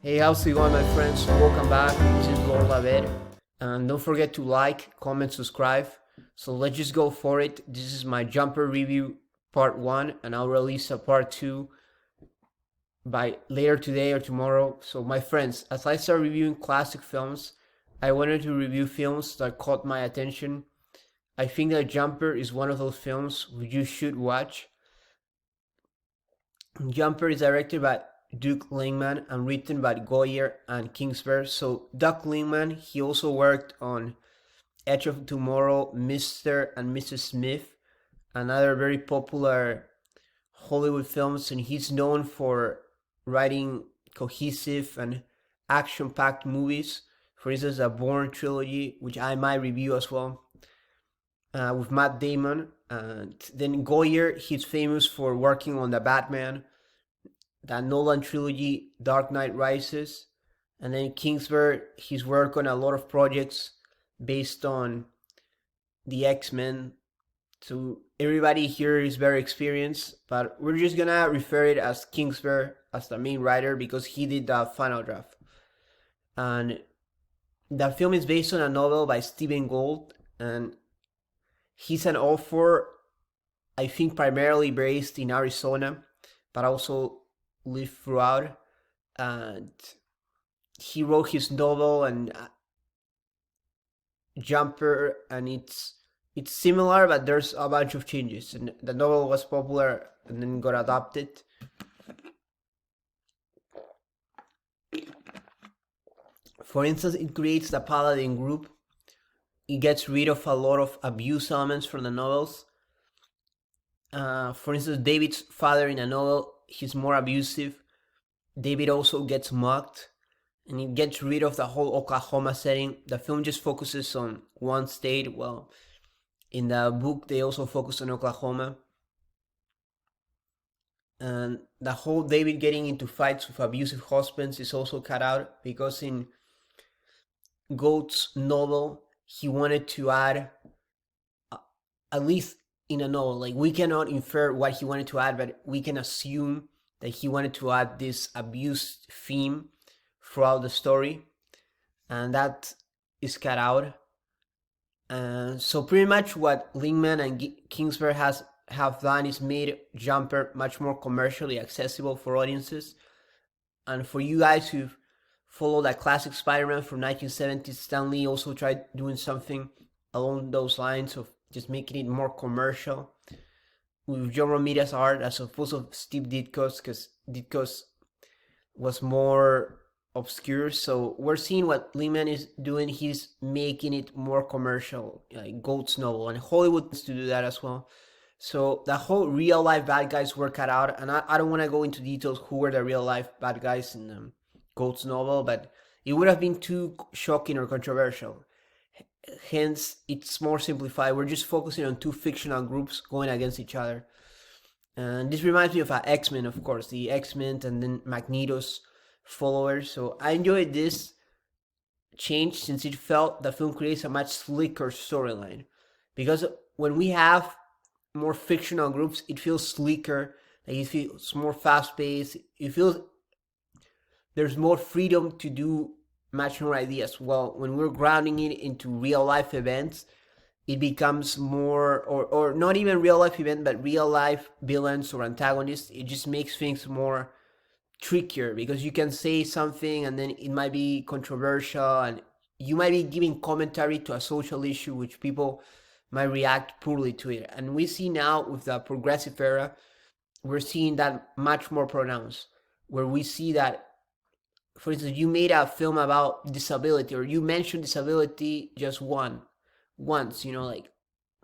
Hey, how's it going, my friends? Welcome back. This is Roland. And don't forget to like, comment, subscribe. So let's just go for it. This is my Jumper review part 1, and I'll release a part 2 by later today or tomorrow. So, my friends, as I start reviewing classic films, I wanted to review films that caught my attention. I think that Jumper is one of those films you should watch. Jumper is directed by Doug Liman and written by Goyer and Kingsbury. So Doug Liman, he also worked on Edge of Tomorrow, Mr. and Mrs. Smith, and other very popular Hollywood films, and he's known for writing cohesive and action-packed movies. For instance, the Bourne trilogy, which I might review as well, with Matt Damon. And then Goyer, he's famous for working on the Batman, the Nolan trilogy, Dark Knight Rises. And then Kingsbury, he's worked on a lot of projects based on the X-Men. So everybody here is very experienced, but we're just gonna refer it as Kingsbury as the main writer because he did the final draft. And the film is based on a novel by Stephen Gould, and he's an author, I think primarily based in Arizona, but also lived throughout. And he wrote his novel and Jumper, and it's similar, but there's a bunch of changes. And the novel was popular and then got adapted. For instance, it creates the Paladin group. It gets rid of a lot of abuse elements from the novels. For instance, David's father in a novel, he's more abusive. David also gets mocked, and it gets rid of the whole Oklahoma setting. The film just focuses on one state. Well, in the book, they also focus on Oklahoma. And the whole David getting into fights with abusive husbands is also cut out, because in Gould's novel, he wanted to add, at least in a novel, like we cannot infer what he wanted to add, but we can assume that he wanted to add this abuse theme throughout the story, and that is cut out. So pretty much what Liman and Kingsbury have done is made Jumper much more commercially accessible for audiences. And for you guys who follow that classic Spider-Man from 1970s, Stan Lee also tried doing something along those lines of just making it more commercial with John Romita's art as opposed to Steve Ditko's, because Ditko's was more obscure. So we're seeing what Liman is doing. He's making it more commercial, like Gould's novel, and Hollywood wants to do that as well. So the whole real life bad guys were cut out, and I don't want to go into details who were the real life bad guys in Gould's novel, but it would have been too shocking or controversial. Hence, it's more simplified. We're just focusing on two fictional groups going against each other. And this reminds me of X-Men, of course, the X-Men and then Magneto's followers. So I enjoyed this change since it felt the film creates a much slicker storyline. Because when we have more fictional groups, it feels sleeker, like it feels more fast-paced. It feels there's more freedom to do much more ideas. Well, when we're grounding it into real life events, it becomes more, or not even real life event, but real life villains or antagonists. It just makes things more trickier, because you can say something and then it might be controversial, and you might be giving commentary to a social issue which people might react poorly to it. And we see now with the progressive era, we're seeing that much more pronounced, where we see that, for instance, you made a film about disability, or you mentioned disability just once, like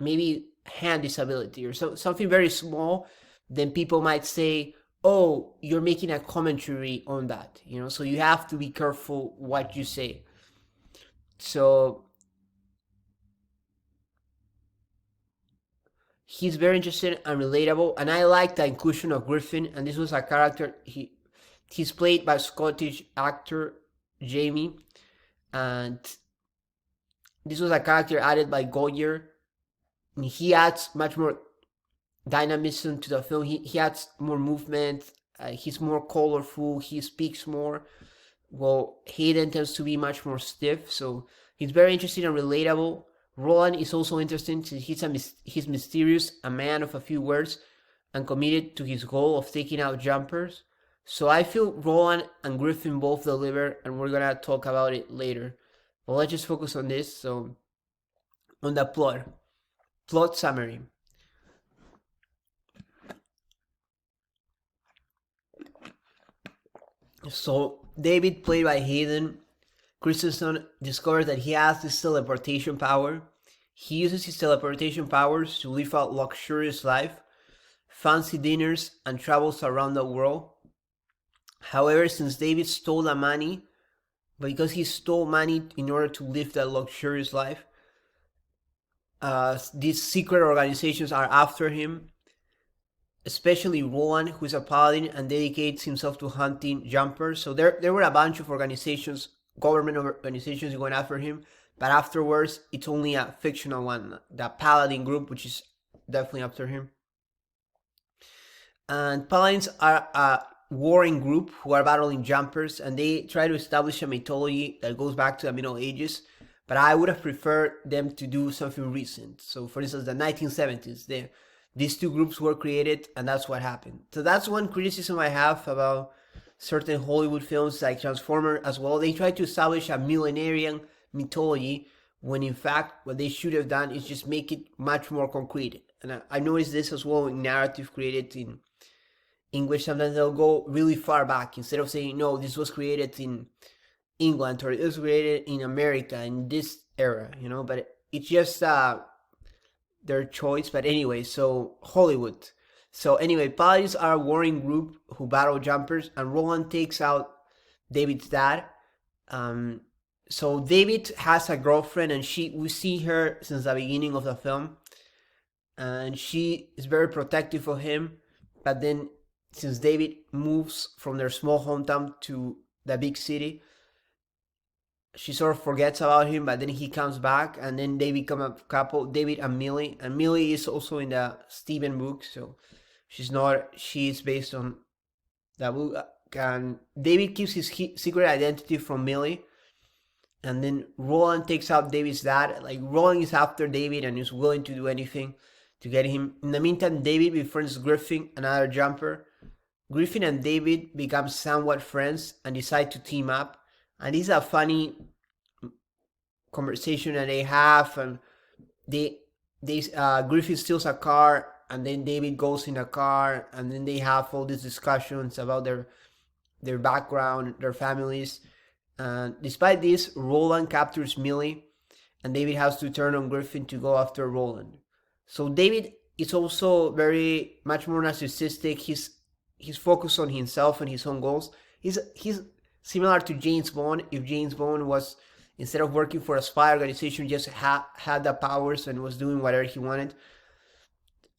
maybe hand disability or something very small, then people might say, oh, you're making a commentary on that, so you have to be careful what you say. So he's very interesting and relatable, and I like the inclusion of Griffin, and this was a character, he's played by Scottish actor Jamie, and this was a character added by Goyer. He adds much more dynamism to the film. He adds more movement. He's more colorful. He speaks more. well, Hayden tends to be much more stiff, so he's very interesting and relatable. Roland is also interesting since he's mysterious, a man of a few words, and committed to his goal of taking out jumpers. So I feel Roland and Griffin both deliver, and we're gonna talk about it later. But let's just focus on this. So, on the plot summary. So David, played by Hayden Christensen, discovers that he has this teleportation power. He uses his teleportation powers to live a luxurious life, fancy dinners, and travels around the world. However, since David stole the money, because he stole money in order to live that luxurious life, these secret organizations are after him, especially Roland, who is a paladin and dedicates himself to hunting jumpers. So there were a bunch of organizations, government organizations going after him, but afterwards it's only a fictional one, the paladin group, which is definitely after him. And paladins are a warring group who are battling jumpers, and they try to establish a mythology that goes back to the Middle Ages, but I would have preferred them to do something recent. So for instance, the 1970s, these two groups were created, and that's what happened. So that's one criticism I have about certain Hollywood films like Transformers as well. They try to establish a millenarian mythology when in fact what they should have done is just make it much more concrete. And I noticed this as well in narrative created in English. Sometimes they'll go really far back instead of saying, no, this was created in England or it was created in America in this era, but it's just their choice. But anyway, so Hollywood. So anyway, paladins are a warring group who battle jumpers, and Roland takes out David's dad. So David has a girlfriend, and we see her since the beginning of the film, and she is very protective of him. But then, since David moves from their small hometown to the big city, she sort of forgets about him, but then he comes back, and then they become a couple, David and Millie. And Millie is also in the Stephen book, so she's based on the book. And David keeps his secret identity from Millie, and then Roland takes out David's dad. Like, Roland is after David and is willing to do anything to get him. In the meantime, David befriends Griffin, another jumper. Griffin and David become somewhat friends and decide to team up. And this is a funny conversation that they have, and Griffin steals a car, and then David goes in a car, and then they have all these discussions about their background, their families. And despite this, Roland captures Millie, and David has to turn on Griffin to go after Roland. So David is also very much more narcissistic. He's focused on himself and his own goals. He's similar to James Bond. If James Bond was, instead of working for a spy organization, just had the powers and was doing whatever he wanted.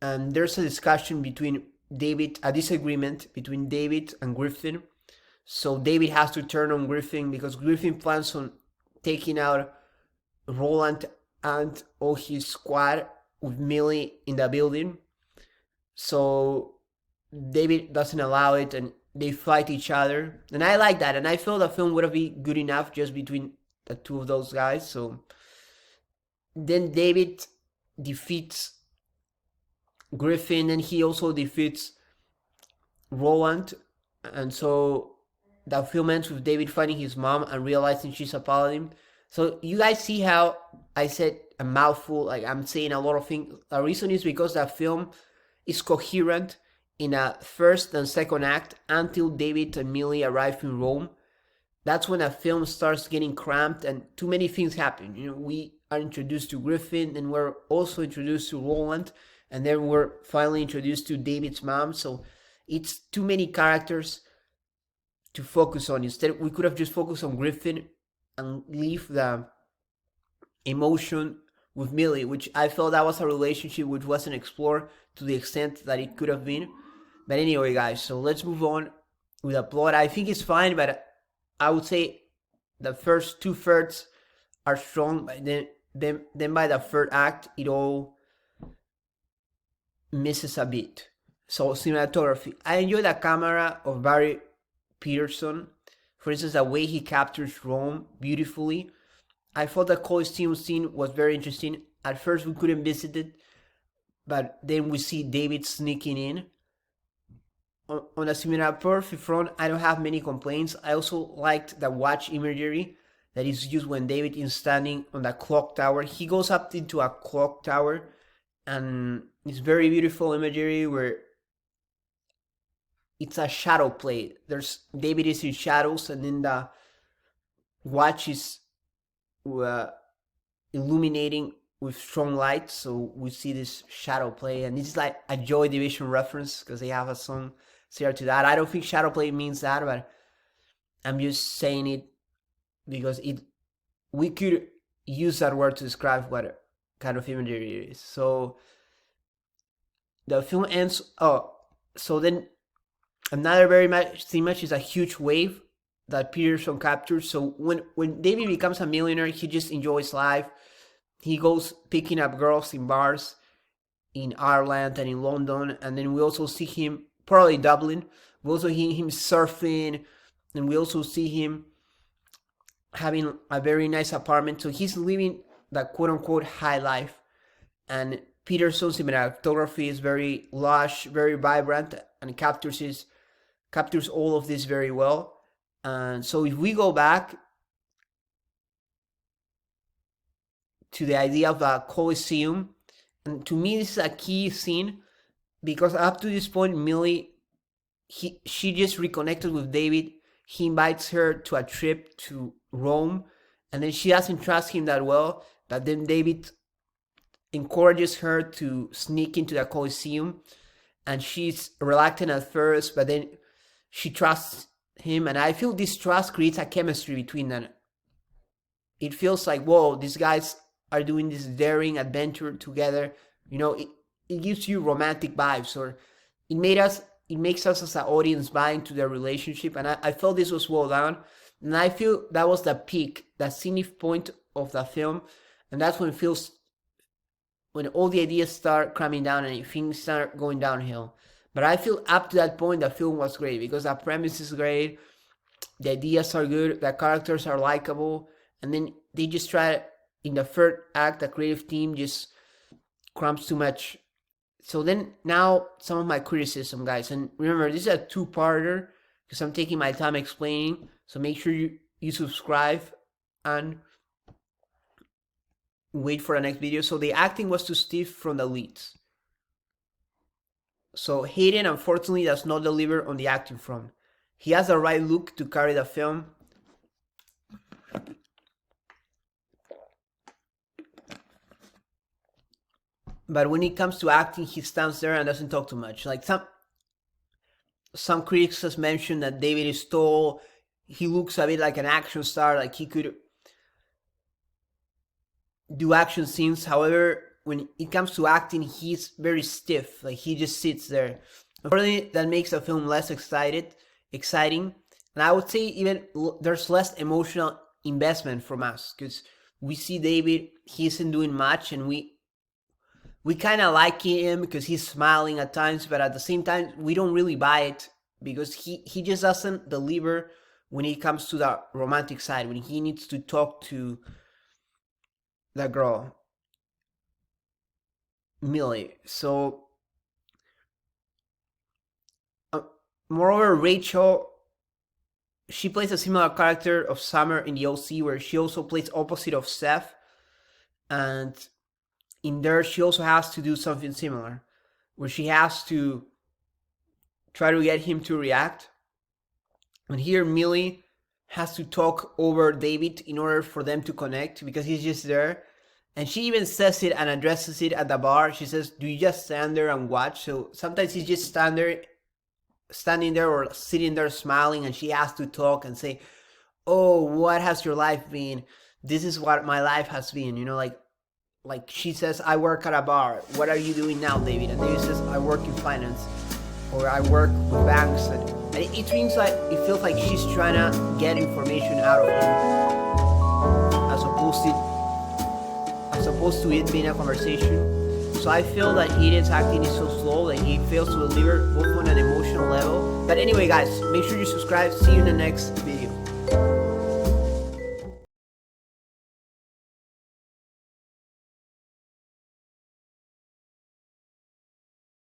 And there's a discussion a disagreement between David and Griffin. So David has to turn on Griffin because Griffin plans on taking out Roland and all his squad with Millie in the building. So David doesn't allow it, and they fight each other. And I like that, and I feel the film would have been good enough just between the two of those guys. So then David defeats Griffin, and he also defeats Roland. And so the film ends with David finding his mom and realizing she's a paladin. So you guys see how I said a mouthful, like I'm saying a lot of things. The reason is because the film is coherent in a first and second act until David and Millie arrive in Rome. That's when a film starts getting cramped and too many things happen. We are introduced to Griffin, and we're also introduced to Roland, and then we're finally introduced to David's mom. So it's too many characters to focus on. Instead, we could have just focused on Griffin and leave the emotion with Millie, which I felt that was a relationship which wasn't explored to the extent that it could have been. But anyway, guys, so let's move on with the plot. I think it's fine, but I would say the first 2/3 are strong, but then by the third act, it all misses a bit. So cinematography. I enjoy the camera of Barry Peterson. For instance, the way he captures Rome beautifully. I thought the Colosseum scene was very interesting. At first we couldn't visit it, but then we see David sneaking in. On the cinematography front, I don't have many complaints. I also liked the watch imagery that is used when David is standing on the clock tower. He goes up into a clock tower, and it's very beautiful imagery where it's a shadow play. David is in shadows, and then the watch is illuminating with strong light, so we see this shadow play, and this is like a Joy Division reference because they have a song similar to that. I don't think shadow play means that, but I'm just saying it because we could use that word to describe what kind of imagery it is. So the film ends. So then another very much image is a huge wave that Peterson captures. So when David becomes a millionaire, he just enjoys life. He goes picking up girls in bars in Ireland and in London, and then we also see him, probably Dublin, we also hear him surfing, and we also see him having a very nice apartment. So he's living the quote-unquote high life, and Peterson's cinematography is very lush, very vibrant, and captures all of this very well. And so if we go back to the idea of a Colosseum, and to me this is a key scene because up to this point Millie, she just reconnected with David. He invites her to a trip to Rome, and then she doesn't trust him that well, but then David encourages her to sneak into the Colosseum, and she's reluctant at first, but then she trusts him, and I feel this trust creates a chemistry between them. It feels like, whoa, these guys are doing this daring adventure together. You know, it gives you romantic vibes, or it makes us as an audience buy into their relationship, and I felt this was well done, and I feel that was the peak, the zenith point of the film, and that's when it feels, when all the ideas start cramming down and things start going downhill. But I feel up to that point the film was great because the premise is great, the ideas are good, the characters are likable, and then they just try, in the third act, the creative team just cramps too much. So then now some of my criticism, guys, and remember this is a two-parter because I'm taking my time explaining, so make sure you subscribe and wait for the next video. So the acting was too stiff from the leads. So Hayden unfortunately does not deliver on the acting front. He has the right look to carry the film. But when it comes to acting, he stands there and doesn't talk too much. Like some critics has mentioned that David is tall. He looks a bit like an action star, like he could do action scenes. However, when it comes to acting, he's very stiff. Like he just sits there. Unfortunately, that makes the film less exciting. And I would say even there's less emotional investment from us because we see David, he isn't doing much, and we kind of like him because he's smiling at times, but at the same time, we don't really buy it because he just doesn't deliver when it comes to the romantic side, when he needs to talk to the girl, Millie. So, moreover, Rachel, she plays a similar character of Summer in the OC, where she also plays opposite of Seth, and in there she also has to do something similar, where she has to try to get him to react. And here Millie has to talk over David in order for them to connect because he's just there. And she even says it and addresses it at the bar. She says, do you just stand there and watch? So sometimes he's just standing there or sitting there smiling, and she has to talk and say, oh, what has your life been? This is what my life has been. You know, like she says, I work at a bar. What are you doing now, David? And David says, I work in finance, or I work with banks. And it feels like she's trying to get information out of him, as opposed to it being a conversation. So I feel that Hayden's acting is so slow that he fails to deliver both on an emotional level. But anyway, guys, make sure you subscribe. See you in the next video.